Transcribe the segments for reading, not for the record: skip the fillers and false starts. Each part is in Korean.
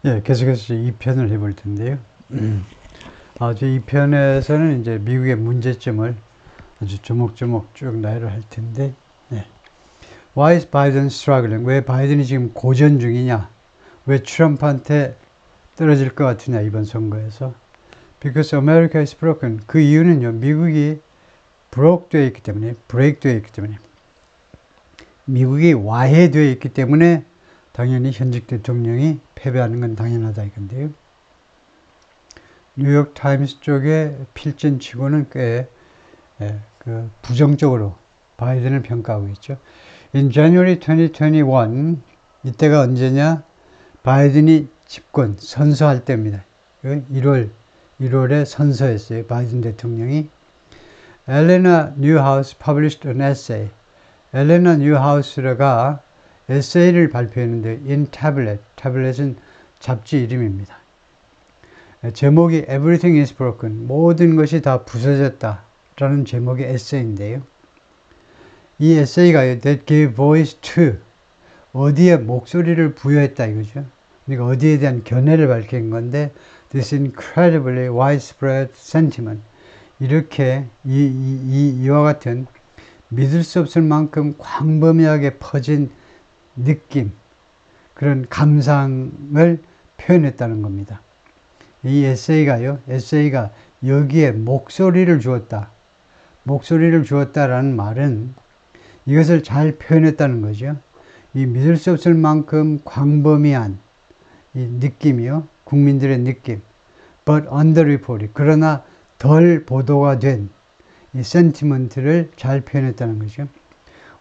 예, 계속해서 2편을 해볼 텐데요. 아주 2편에서는 이제 미국의 문제점을 아주 조목조목 쭉 나열을 할 텐데, 네. Why is Biden struggling? 왜 바이든이 지금 고전 중이냐? 왜 트럼프한테 떨어질 것 같으냐, 이번 선거에서? Because America is broken. 그 이유는요, 미국이 broke 되어 있기 때문에, break 되어 있기 때문에, 미국이 와해되어 있기 때문에 당연히 현직 대통령이 패배하는 건 당연하다 이건데요. 뉴욕 타임스 쪽에 필진치고는 꽤 부정적으로 바이든을 평가하고 있죠. In January 2021, 이때가 언제냐? 바이든이 집권 선서할 때입니다. 1월에 선서했어요. 바이든 대통령이. 엘레나 뉴하우스 published an essay. 엘레나 뉴하우스가 에세이를 발표했는데 in tablet, 타블렛은 잡지 이름입니다. 제목이 Everything is broken, 모든 것이 다 부서졌다 라는 제목의 에세이인데요. 이 에세이가 that gave voice to, 어디에 목소리를 부여했다 이거죠. 그러니까 어디에 대한 견해를 밝힌 건데 this incredibly widespread sentiment, 이렇게 이와 같은 믿을 수 없을 만큼 광범위하게 퍼진 느낌, 그런 감상을 표현했다는 겁니다. 이 에세이가 여기에 목소리를 주었다. 목소리를 주었다라는 말은 이것을 잘 표현했다는 거죠. 이 믿을 수 없을 만큼 광범위한 이 느낌이요. 국민들의 느낌. But underreported. 그러나 덜 보도가 된 이 센티먼트를 잘 표현했다는 거죠.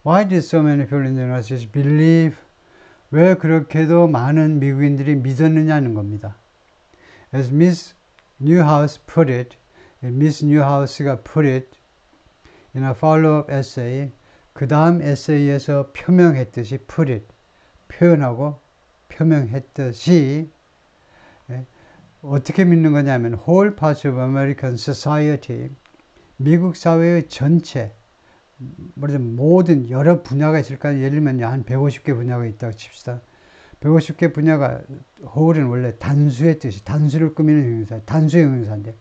Why did so many people in the United States believe? 왜 그렇게도 많은 미국인들이 믿었느냐는 겁니다. As Miss Newhouse put it, Miss Newhouse가 put it in a follow-up essay, 그 다음 에세이에서 표명했듯이 put it, 표현하고 표명했듯이 어떻게 믿는 거냐면 whole parts of American society, 미국 사회의 전체, 모든 여러 분야가 있을까요? 예를 들면 한 150개 분야가 있다고 칩시다. 150개 분야가, whole은 원래 단수의 뜻이, 단수를 꾸미는 형용사, 단수의 형용사인데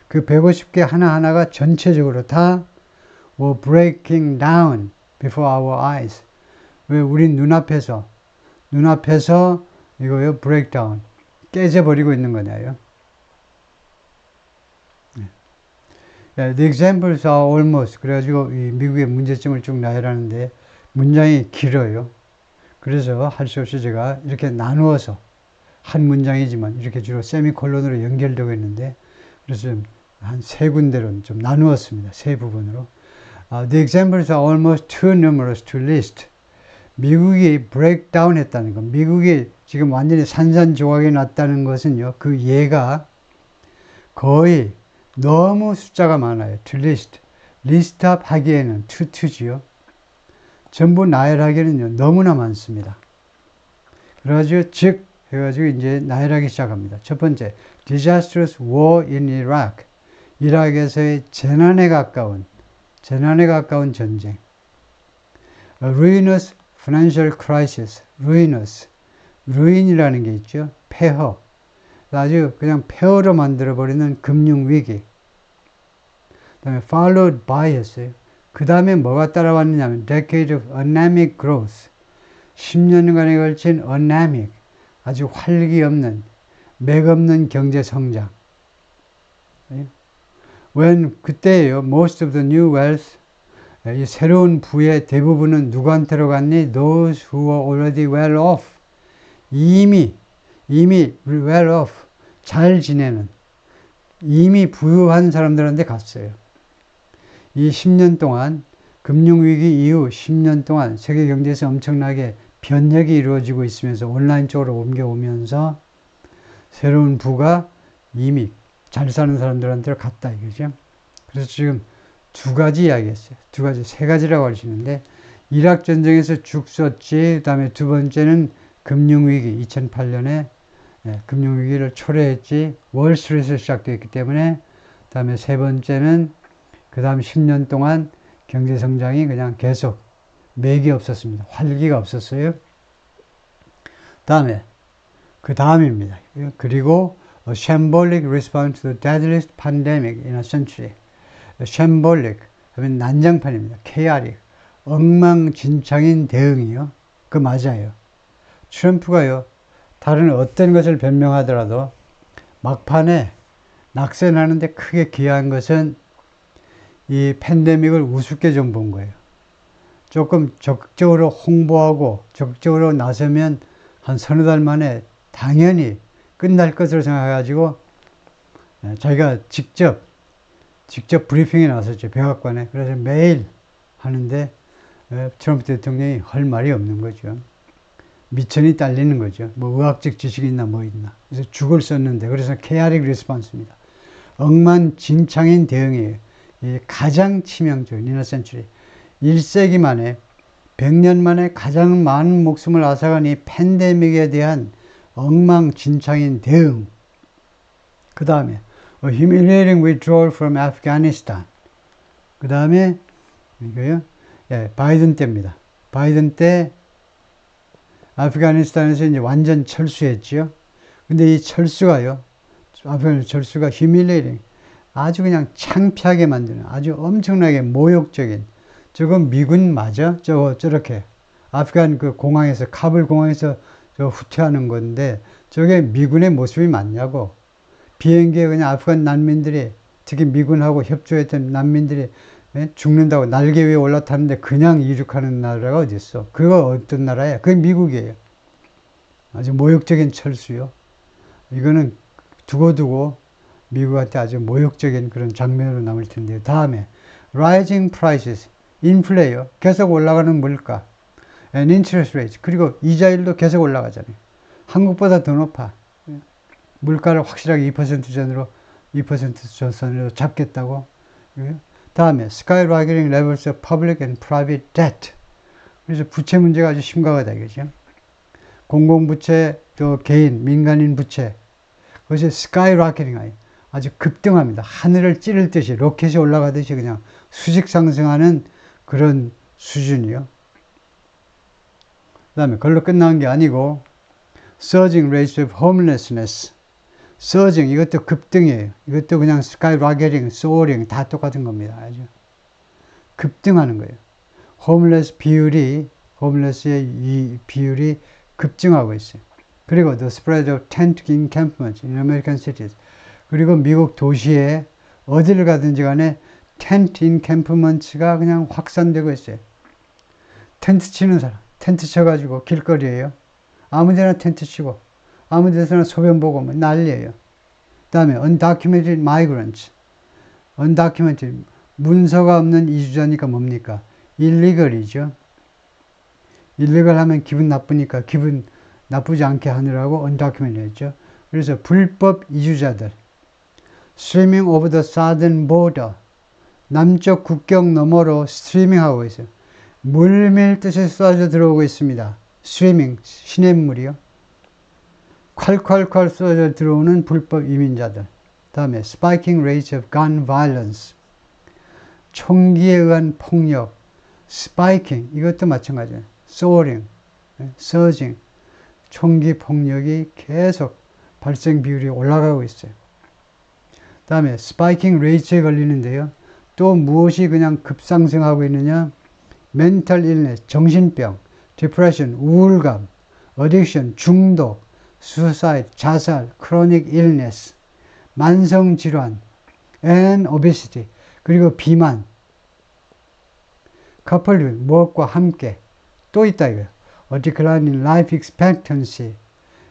그 150개 하나하나가 전체적으로 다 were breaking down before our eyes. 왜 우리 눈앞에서 이거요, breakdown, 깨져버리고 있는 거냐요. The examples are almost, 그래가지고 이 미국의 문제점을 쭉 나열하는데 문장이 길어요. 그래서 할 수 없이 제가 이렇게 나누어서 한 문장이지만 이렇게 주로 세미콜론으로 연결되고 있는데 그래서 한 세 군데로 좀 나누었습니다. 세 부분으로. The examples are almost too numerous to list. 미국이 breakdown 했다는 것, 미국이 지금 완전히 산산조각이 났다는 것은요, 그 예가 거의 너무 숫자가 많아요. to list. 리스트업 하기에는 to지요. 전부 나열하기에는요, 너무나 많습니다. 그래가지고, 해가지고 이제 나열하기 시작합니다. 첫 번째, disastrous war in Iraq. 이라크에서의 재난에 가까운 전쟁. ruinous financial crisis. ruin이라는 게 있죠. 폐허. 아주 그냥 폐허로 만들어버리는 금융위기. 그 다음에 followed by 했어요. 그 다음에 뭐가 따라왔느냐면 decade of anemic growth. 10년간에 걸친 anemic, 아주 활기 없는, 맥 없는 경제 성장. when 그때예요. most of the new wealth, 이 새로운 부의 대부분은 누구한테로 갔니? those who were already well off. 이미 well off, 잘 지내는, 이미 부유한 사람들한테 갔어요. 이 10년 동안, 금융위기 이후 10년 동안 세계 경제에서 엄청나게 변혁이 이루어지고 있으면서 온라인 쪽으로 옮겨오면서 새로운 부가 이미 잘 사는 사람들한테 갔다 이거죠. 그래서 지금 두 가지 이야기했어요. 세 가지라고 할 수 있는데, 이라크 전쟁에서 죽 썼지, 그 다음에 두 번째는 금융위기, 2008년에 금융위기를 초래했지, 월스트리트에서 시작되었기 때문에, 그 다음에 세 번째는 그 다음 10년 동안 경제성장이 그냥 계속 맥이 없었습니다. 활기가 없었어요. 다음에 그 다음입니다. 그리고 a shambolic response to the deadliest pandemic in a century. shambolic 하면 난장판입니다. chaotic, 엉망진창인 대응이요. 그 맞아요. 트럼프가요, 다른 어떤 것을 변명하더라도 막판에 낙선하는데 크게 기여한 것은 이 팬데믹을 우습게 좀 본 거예요. 조금 적극적으로 홍보하고 적극적으로 나서면 한 서너 달 만에 당연히 끝날 것으로 생각해가지고 자기가 직접 브리핑에 나섰죠. 백악관에. 그래서 매일 하는데 트럼프 대통령이 할 말이 없는 거죠. 미천이 딸리는 거죠. 뭐 의학적 지식이 있나 뭐 있나. 그래서 죽을 썼는데 그래서 chaotic response입니다. 엉망진창인 대응이에요. 가장 치명적인 in a century. 1세기 만에 100년 만에 가장 많은 목숨을 앗아간 이 팬데믹에 대한 엉망진창인 대응. 그 다음에 a humiliating withdrawal from Afghanistan. 그 다음에 이거요. 바이든 때입니다. 바이든 때 아프가니스탄에서 이제 완전 철수했지요. 근데 이 철수가요. 아프가니스탄 철수가 humiliating. 아주 그냥 창피하게 만드는 아주 엄청나게 모욕적인. 저건 미군 맞아? 저렇게. 아프간 그 공항에서, 카불 공항에서 저 후퇴하는 건데 저게 미군의 모습이 맞냐고. 비행기에 그냥 아프간 난민들이, 특히 미군하고 협조했던 난민들이 죽는다고 날개 위에 올라타는데 그냥 이륙하는 나라가 어디 있어? 그거 어떤 나라야? 그게 미국이에요. 아주 모욕적인 철수요. 이거는 두고두고 미국한테 아주 모욕적인 그런 장면으로 남을 텐데요. 다음에 rising prices, 인플레요. 계속 올라가는 물가, and interest rates. 그리고 이자율도 계속 올라가잖아요. 한국보다 더 높아. 물가를 확실하게 2% 전선으로 잡겠다고. 다음에 skyrocketing levels of public and private debt. 그래서 부채 문제가 아주 심각하다 이거죠. 공공부채, 또 개인, 민간인 부채. 그것이 skyrocketing, 아주 급등합니다. 하늘을 찌를 듯이, 로켓이 올라가듯이 그냥 수직 상승하는 그런 수준이요. 그 다음에 그걸로 끝나는 게 아니고 surging rates of homelessness. surging, 이것도 급등이에요. 이것도 그냥 skyrocketing, soaring 다 똑같은 겁니다. 아주 급등하는 거예요. 홈레스의 이 비율이 급증하고 있어요. 그리고 the spread of tent encampments in American cities. 그리고 미국 도시에 어디를 가든지 간에 tent encampments가 그냥 확산되고 있어요. 텐트 치는 사람, 텐트 쳐가지고 길거리에요. 아무데나 텐트 치고 아무 데서나 소변 보고 뭐 난리예요. 그 다음에 undocumented migrants. undocumented, 문서가 없는 이주자니까 뭡니까? illegal이죠. illegal 하면 기분 나쁘니까 기분 나쁘지 않게 하느라고 undocumented 했죠. 그래서 불법 이주자들. streaming over the southern border. 남쪽 국경 너머로 스트리밍하고 있어요. 물밀듯이 쏟아져 들어오고 있습니다. 스트리밍, 시냇물이요. 콸콸콸 쏟아져 들어오는 불법 이민자들. 다음에 spiking rates of gun violence. 총기에 의한 폭력. spiking, 이것도 마찬가지예요. soaring, surging. 총기 폭력이 계속 발생 비율이 올라가고 있어요. 다음에 spiking rates에 걸리는데요. 또 무엇이 그냥 급상승하고 있느냐? mental illness, 정신병, depression, 우울감, addiction, 중독, suicide, 자살, chronic illness, 만성질환, and obesity, 그리고 비만, coupled with, 무엇과 함께, 또 있다 이거예요. a decline in life expectancy,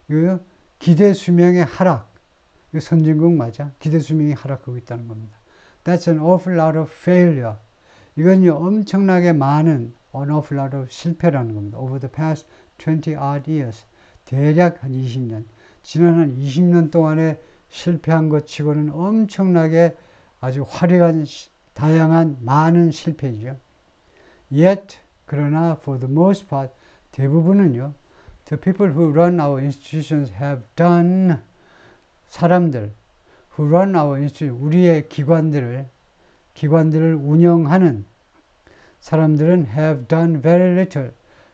이거 기대 수명의 하락, 이거 선진국 맞아? 기대 수명이 하락하고 있다는 겁니다. That's an awful lot of failure. 이건요, 엄청나게 많은 an awful lot of 실패라는 겁니다. Over the past 20 odd years. 대략 한 20년. 지난 한 20년 동안에 실패한 것 치고는 엄청나게 아주 화려한, 다양한, 많은 실패이죠. Yet, 그러나 for the most part, 대부분은요, the people who run our institutions have done, 사람들, who run our institutions, 우리의 기관들을 운영하는 사람들은 have done very little,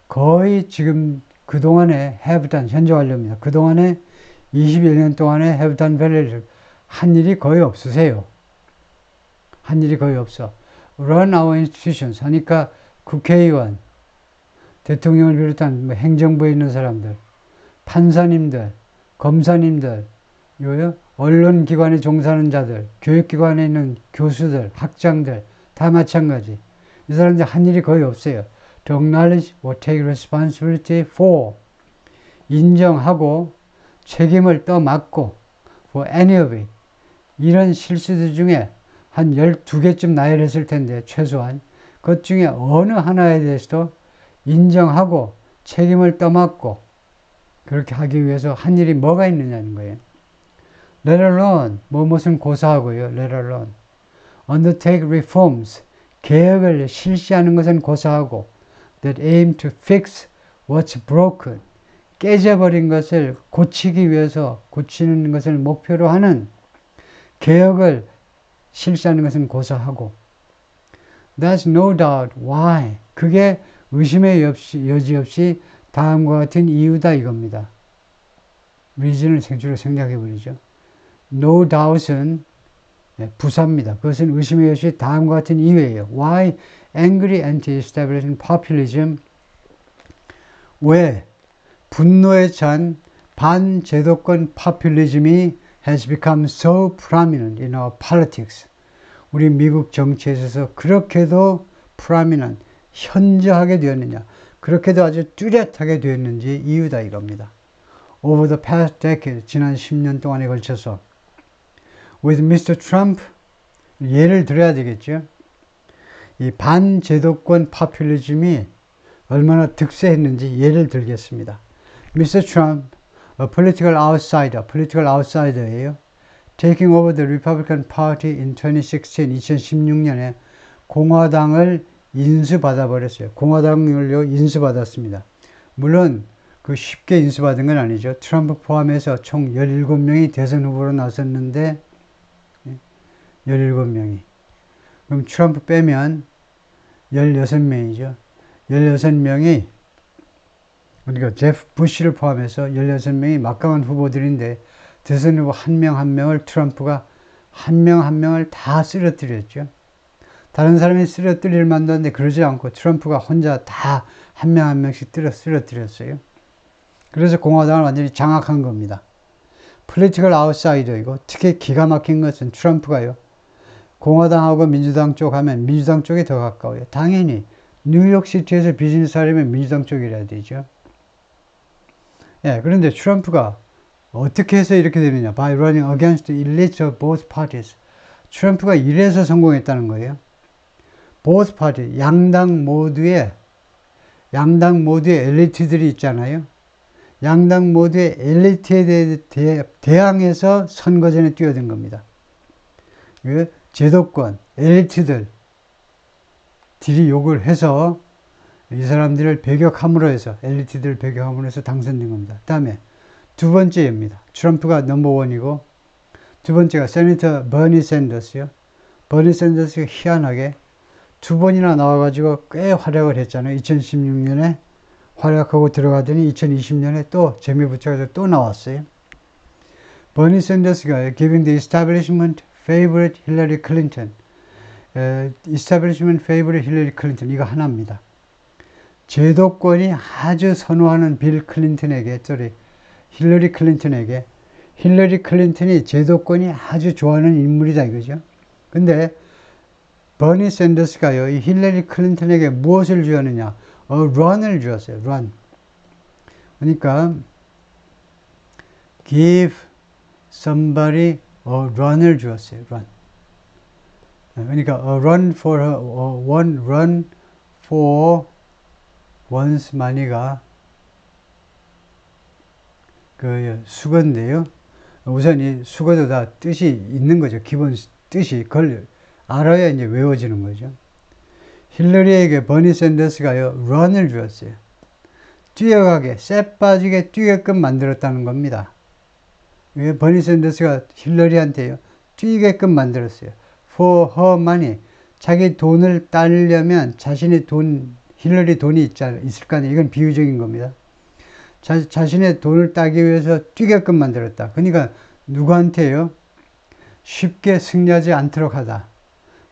거의 지금 그동안에 have done, 현재 완료입니다. 그동안에 21년 동안에 have done very 한 일이 거의 없으세요. 한 일이 거의 없어. run our institutions 하니까 국회의원, 대통령을 비롯한 뭐 행정부에 있는 사람들, 판사님들, 검사님들, 언론기관에 종사하는 자들, 교육기관에 있는 교수들, 학장들 다 마찬가지. 이 사람들 한 일이 거의 없어요. To acknowledge or take responsibility for 인정하고 책임을 떠맡고 for any of it 이런 실수들 중에 한 12개쯤 나열했을 텐데 최소한 그 중에 어느 하나에 대해서도 인정하고 책임을 떠맡고 그렇게 하기 위해서 한 일이 뭐가 있느냐는 거예요. Let alone 무엇은 고사하고요. Let alone undertake reforms 개혁을 실시하는 것은 고사하고 that aim to fix what's broken 깨져버린 것을 고치기 위해서 고치는 것을 목표로 하는 개혁을 실시하는 것은 고사하고 There's no doubt why 그게 의심의 여지 없이 다음과 같은 이유다 이겁니다. reason을 생주로 생략해버리죠. No doubt은 부사입니다. 그것은 의심의 여지 없이 다음과 같은 이유예요. Why angry anti-establishment populism 왜 분노에 찬 반제도권 파퓰리즘이 has become so prominent in our politics. 우리 미국 정치에 있어서 그렇게도 prominent, 현저하게 되었느냐, 그렇게도 아주 뚜렷하게 되었는지 이유다 이겁니다. Over the past decade, 지난 10년 동안에 걸쳐서 with Mr. Trump, 예를 들어야 되겠죠. 이 반제도권 파퓰리즘이 얼마나 득세했는지 예를 들겠습니다. Mr. Trump, a political outsider예요. Taking over the Republican Party in 2016년에 공화당을 인수받아 버렸어요. 공화당을요 인수받았습니다. 물론 그 쉽게 인수받은 건 아니죠. 트럼프 포함해서 총 17명이 대선 후보로 나섰는데 17명이. 그럼 트럼프 빼면 16명이죠. 16명이 그러니까 제프 부시를 포함해서 16명이 막강한 후보들인데 대선 후보 한 명 한 명을 트럼프가 한 명 한 명을 다 쓰러뜨렸죠. 다른 사람이 쓰러뜨릴 만도 한데 그러지 않고 트럼프가 혼자 다 한 명 한 명씩 쓰러뜨렸어요. 그래서 공화당을 완전히 장악한 겁니다. political outsider이고 특히 기가 막힌 것은 트럼프가요. 공화당하고 민주당 쪽 하면 민주당 쪽에 더 가까워요. 당연히 뉴욕시티에서 비즈니스 하려면 민주당 쪽이라야 되죠. 예, 그런데 트럼프가 어떻게 해서 이렇게 되느냐. By running against the elites of both parties. 트럼프가 이래서 성공했다는 거예요. both party, 양당 모두의 엘리트들이 있잖아요. 양당 모두의 엘리트에 대항해서 선거전에 뛰어든 겁니다. 제도권, 엘리트들이 욕을 해서 이 사람들을 배격함으로 해서 엘리트들을 배격함으로 해서 당선된 겁니다. 다음에 두 번째입니다. 트럼프가 넘버원이고 두 번째가 세니터 버니 샌더스요. 버니 샌더스가 희한하게 두 번이나 나와가지고 꽤 활약을 했잖아요. 2016년에 활약하고 들어가더니 2020년에 또 재미 붙여가지고 또 나왔어요. 버니 샌더스가 giving the establishment favorite Hillary Clinton, establishment favorite Hillary Clinton 이거 하나입니다. 제도권이 아주 선호하는 빌 클린턴에게, 힐러리 클린턴에게, 힐러리 클린턴이 제도권이 아주 좋아하는 인물이다 이거죠. 근데 버니 샌더스가요, 이 힐러리 클린턴에게 무엇을 주었느냐? run을 주었어요. run. 그러니까 give somebody a run을 주었어요. run. 그러니까 a run for her, one run for one's money가 그 수거인데요. 우선 이 수거도 다 뜻이 있는 거죠. 기본 뜻이 알아야 이제 외워지는 거죠. 힐러리에게 버니 샌더스가요, run을 주었어요. 뛰어가게, 쎄 빠지게 뛰게끔 만들었다는 겁니다. 버니 샌더스가 힐러리한테요, 뛰게끔 만들었어요. for her money. 자기 돈을 따려면 자신의 힐러리 돈이 있을 거 아니에요. 이건 비유적인 겁니다. 자신의 돈을 따기 위해서 뛰게끔 만들었다. 그러니까 누구한테요? 쉽게 승리하지 않도록 하다.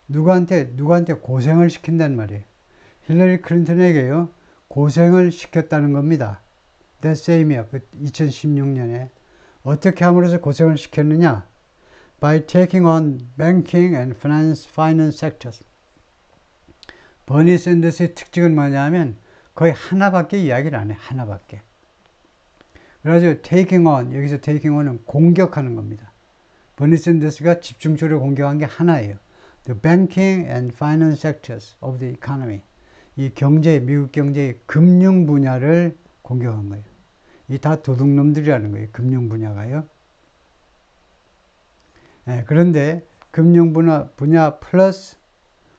누구한테 고생을 시킨단 말이에요. 힐러리 클린턴에게요, 고생을 시켰다는 겁니다. That same year, 2016년에. 어떻게 함으로써 고생을 시켰느냐? By taking on banking and finance sectors. 버니 샌더스의 특징은 뭐냐면 거의 하나밖에 이야기를 안 해. 하나밖에. 그래서 taking on, 여기서 taking on은 공격하는 겁니다. 버니 샌더스가 집중적으로 공격한 게 하나예요. The banking and finance sectors of the economy. 이 미국 경제의 금융 분야를 공격한 거예요. 이 다 도둑놈들이라는 거예요. 금융 분야가요. 네, 그런데 금융 분야 플러스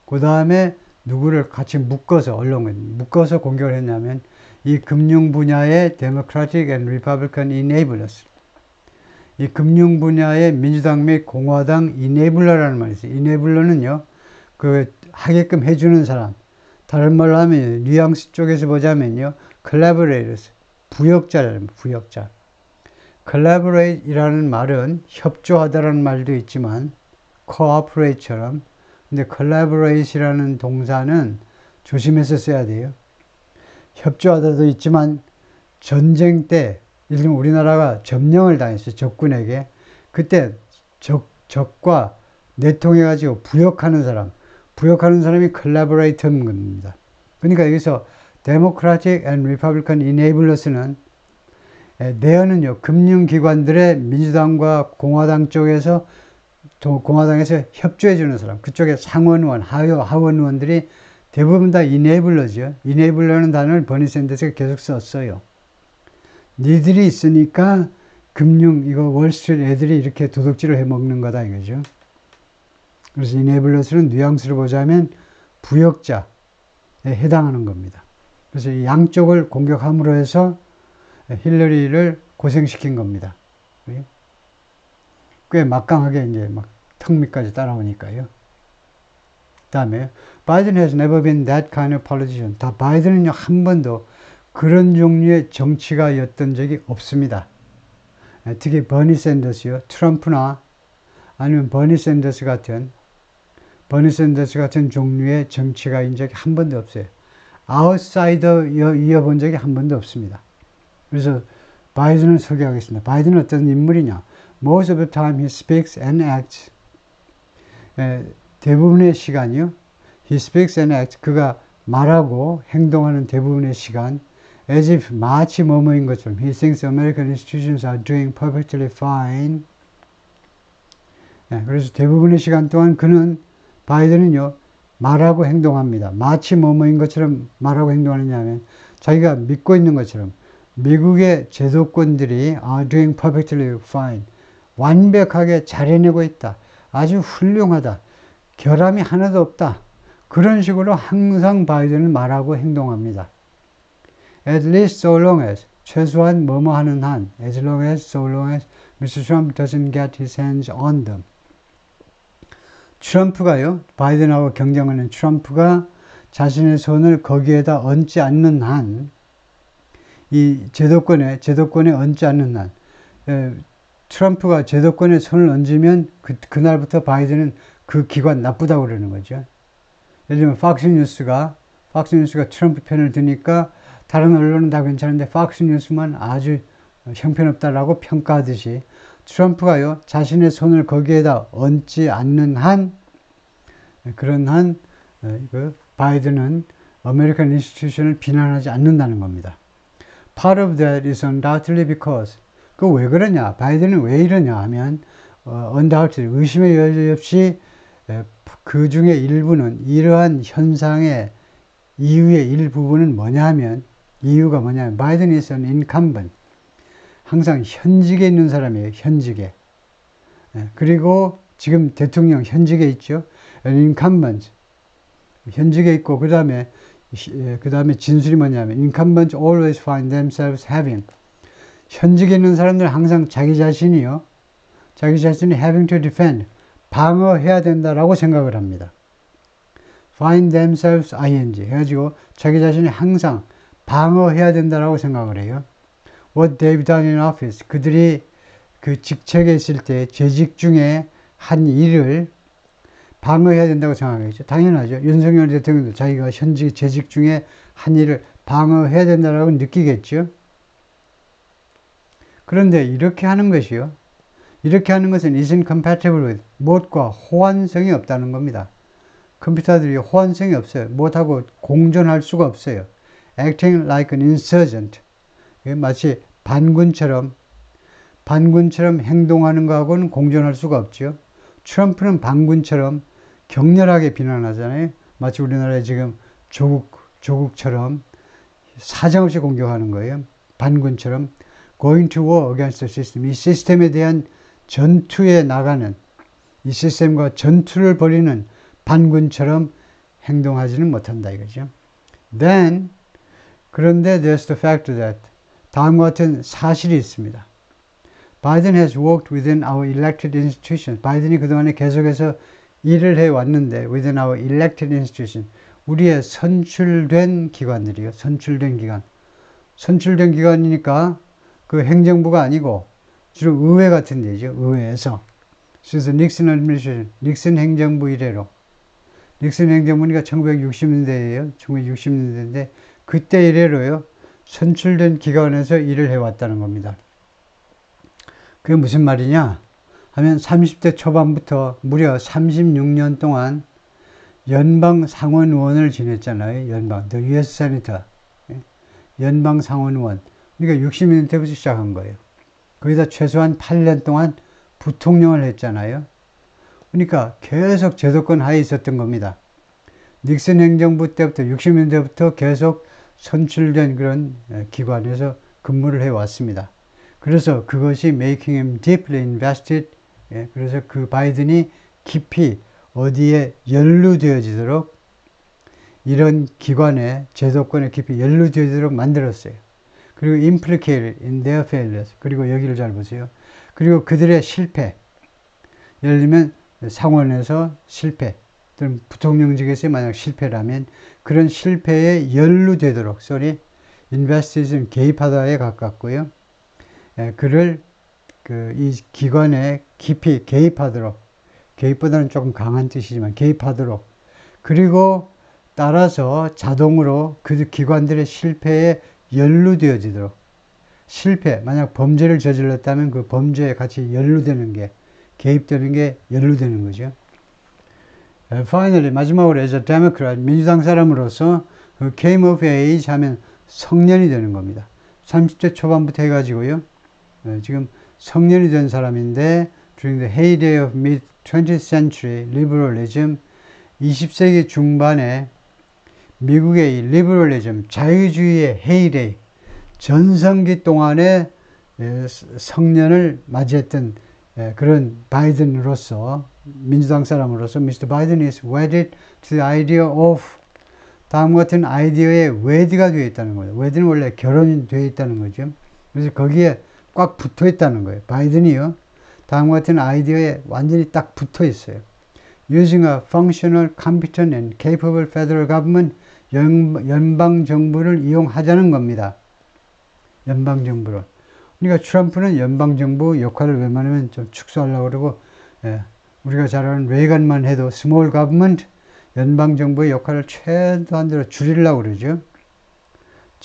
그 다음에 누구를 같이 묶어서 공격을 했냐면 이 금융 분야의 Democratic and Republican enablers. 이 금융 분야의 민주당 및 공화당 enabler라는 말이 있어요. enabler는요, 하게끔 해주는 사람. 다른 말로 하면, 뉘앙스 쪽에서 보자면요, collaborators. 부역자라는 부역자. collaborate이라는 말은 협조하다라는 말도 있지만 cooperate처럼, 근데 collaborate이라는 동사는 조심해서 써야 돼요. 협조하다도 있지만 전쟁 때, 예를 들면 우리나라가 점령을 당했어요. 적군에게. 그때 적과 내통해가지고 부역하는 사람이 collaborate인 겁니다. 그러니까 여기서 Democratic and Republican enablers는 내어는요, 금융기관들의 민주당과 공화당 쪽에서, 공화당에서 협조해주는 사람, 그쪽에 상원의원, 하원의원들이 대부분 다 enabler죠. enabler라는 단어를 버니 샌더스가 계속 썼어요. 니들이 있으니까 이거 월스트리트 애들이 이렇게 도둑질을 해먹는 거다 이거죠. 그래서 enablers는 뉘앙스를 보자면 부역자에 해당하는 겁니다. 그래서 이 양쪽을 공격함으로 해서 힐러리를 고생시킨 겁니다. 꽤 막강하게 이제 막 턱 밑까지 따라오니까요. 그 다음에 Biden has never been that kind of politician. 바이든은요, 한 번도 그런 종류의 정치가였던 적이 없습니다. 특히 버니 샌더스요, 트럼프나 아니면 버니 샌더스 같은 종류의 정치가인 적이 한 번도 없어요. 아웃사이더이어 본 적이 한 번도 없습니다. 그래서 바이든을 소개하겠습니다. 바이든은 어떤 인물이냐? Most of the time he speaks and acts. 대부분의 시간이요. He speaks and acts. 그가 말하고 행동하는 대부분의 시간. As if 마치 뭐뭐인 것처럼. He thinks American institutions are doing perfectly fine. 그래서 대부분의 시간 동안 바이든은요, 말하고 행동합니다. 마치 뭐뭐인 것처럼 말하고 행동하느냐면 자기가 믿고 있는 것처럼 미국의 제도권들이 are doing perfectly fine. 완벽하게 잘 해내고 있다. 아주 훌륭하다. 결함이 하나도 없다. 그런 식으로 항상 바이든은 말하고 행동합니다. At least so long as, 최소한 뭐뭐 하는 한, as long as, so long as Mr. Trump doesn't get his hands on them. 트럼프가요, 바이든하고 경쟁하는 트럼프가 자신의 손을 거기에다 얹지 않는 한, 이 제도권에 얹지 않는 한, 트럼프가 제도권에 손을 얹으면 그날부터 바이든은 그 기관 나쁘다고 그러는 거죠. 예를 들면 팍스뉴스가 트럼프 편을 드니까 다른 언론은 다 괜찮은데 팍스뉴스만 아주 형편없다라고 평가하듯이 트럼프가요, 자신의 손을 거기에다 얹지 않는 한, 바이든은 아메리칸 인스티튜션을 비난하지 않는다는 겁니다. Part of that is undoubtedly because, 왜 그러냐, 바이든은 왜 이러냐 하면, undoubtedly, 의심의 여지 없이 그 중에 일부는, 이러한 현상의 이유의 일부분은 이유가 뭐냐면, 바이든 is an incumbent. 항상 현직에 있는 사람이에요, 현직에. 그리고 지금 대통령 현직에 있죠. an incumbent. 현직에 있고, 그 다음에 진술이 뭐냐면, incumbents always find themselves having. 현직에 있는 사람들은 항상 자기 자신이 having to defend. 방어해야 된다라고 생각을 합니다. find themselves ing 해가지고 자기 자신이 항상 방어해야 된다라고 생각을 해요. what they've done in office. 그들이 그 직책에 있을 때 재직 중에 한 일을 방어해야 된다고 생각하겠죠. 당연하죠. 윤석열 대통령도 자기가 현직 재직 중에 한 일을 방어해야 된다고 느끼겠죠. 그런데 이렇게 하는 것이요. 이렇게 하는 것은 isn't compatible with, 무엇과 호환성이 없다는 겁니다. 컴퓨터들이 호환성이 없어요. 무엇하고 공존할 수가 없어요. acting like an insurgent. 마치 반군처럼 행동하는 것하고는 공존할 수가 없죠. 트럼프는 반군처럼 격렬하게 비난하잖아요. 마치 우리나라에 지금 조국처럼 사정없이 공격하는 거예요. 반군처럼 going to war against the system. 이 시스템에 대한 전투에 나가는, 이 시스템과 전투를 벌이는 반군처럼 행동하지는 못한다 이거죠. Then, 그런데 there's the fact that 다음과 같은 사실이 있습니다. Biden has worked within our elected institutions. 바이든이 그동안에 계속해서 일을 해왔는데 within our elected institutions. 우리의 선출된 기관들이요. 선출된 기관. 선출된 기관이니까 그 행정부가 아니고 주로 의회 같은 데죠. 의회에서. 그래서 닉슨 administration, 닉슨 행정부 이래로. 닉슨 행정부니까 1960년대예요. 1960년대인데 그때 이래로요. 선출된 기관에서 일을 해왔다는 겁니다. 그게 무슨 말이냐 하면 30대 초반부터 무려 36년 동안 연방 상원 의원을 지냈잖아요. 연방, the US Senator. 연방 상원 의원. 그러니까 60년 때부터 시작한 거예요. 거기다 최소한 8년 동안 부통령을 했잖아요. 그러니까 계속 제도권 하에 있었던 겁니다. 닉슨 행정부 때부터 60년대부터 계속 선출된 그런 기관에서 근무를 해왔습니다. 그래서 그것이 making him deeply invested. 그래서 그 바이든이 깊이 어디에 연루되어지도록 이런 기관에 제도권에 깊이 연루되어지도록 만들었어요. 그리고 implicated in their failures. 그리고 여기를 잘 보세요. 그리고 그들의 실패. 예를 들면 상원에서 실패 또는 부통령직에서 만약 실패라면 그런 실패에 연루되도록 investism 개입하다에 가깝고요. 그를 이 기관에 깊이 개입하도록, 개입보다는 조금 강한 뜻이지만 개입하도록, 그리고 따라서 자동으로 그 기관들의 실패에 연루되어지도록, 실패, 만약 범죄를 저질렀다면 그 범죄에 같이 연루되는 게, 개입되는 게 연루되는 거죠. Finally, 마지막으로 as a Democrat, 민주당 사람으로서 그 came of age 하면 성년이 되는 겁니다. 30대 초반부터 해가지고요. 지금 성년이 된 사람인데 during the heyday of mid-20th century liberalism, 20세기 중반에 미국의 리버럴리즘, 자유주의의 heyday, 전성기 동안에 성년을 맞이했던 그런 바이든으로서, 민주당 사람으로서 Mr. Biden is wedded to the idea of 다음과 같은 아이디어에 웨드가 되어 있다는 거예요. 웨드는 원래 결혼이 되어 있다는 거죠. 그래서 거기에 꽉 붙어 있다는 거예요. 바이든이요. 다음과 같은 아이디어에 완전히 딱 붙어 있어요. Using a functional, competent and capable federal government, 연방정부를 이용하자는 겁니다. 연방정부를. 그러니까 트럼프는 연방정부 역할을 웬만하면 좀 축소하려고 그러고, 우리가 잘 아는 레이건만 해도 small government, 연방정부의 역할을 최소한대로 줄이려고 그러죠.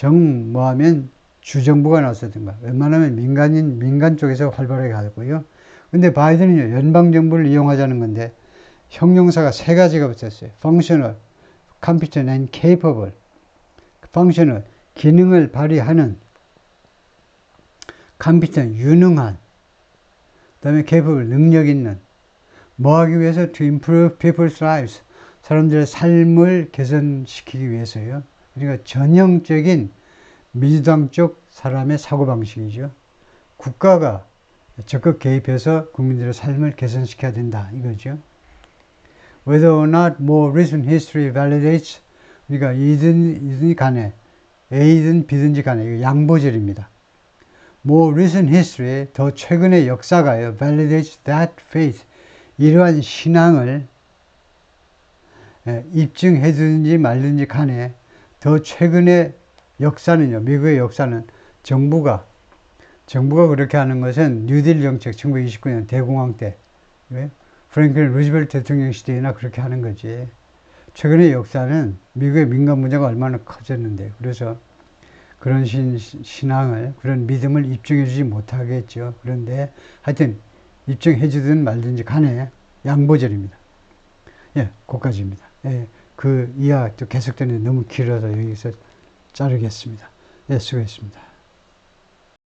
뭐하면 주정부가 나서든가, 웬만하면 민간 쪽에서 활발하게 하고요. 근데 바이든은요, 연방정부를 이용하자는 건데, 형용사가 3가지가 붙었어요. functional, competent and capable. functional, 기능을 발휘하는, competent, 유능한, 그 다음에 capable, 능력 있는. 뭐 하기 위해서? to improve people's lives. 사람들의 삶을 개선시키기 위해서요. 그러니까 전형적인 민주당 쪽 사람의 사고방식이죠. 국가가 적극 개입해서 국민들의 삶을 개선시켜야 된다 이거죠. Whether or not more recent history validates, 그러니까 이든 간에 A든 B든지 간에 이거 양보절입니다. More recent history, 더 최근의 역사가요, validates that faith, 이러한 신앙을 입증해주든지 말든지 간에 더 최근의 역사는요, 미국의 역사는 정부가 정부가 그렇게 하는 것은 뉴딜 정책 1929년 대공황 때 프랭클린 루즈벨트 대통령 시대에나 그렇게 하는 거지. 최근의 역사는 미국의 민간 문제가 얼마나 커졌는데 그래서 그런 신앙을 그런 믿음을 입증해 주지 못하겠죠. 그런데 하여튼 입증해 주든 말든지 간에 양보절입니다. 예, 거기까지입니다. 예, 그 이하 또 계속되는데 너무 길어서 여기서 자르겠습니다. 예, 수고했습니다.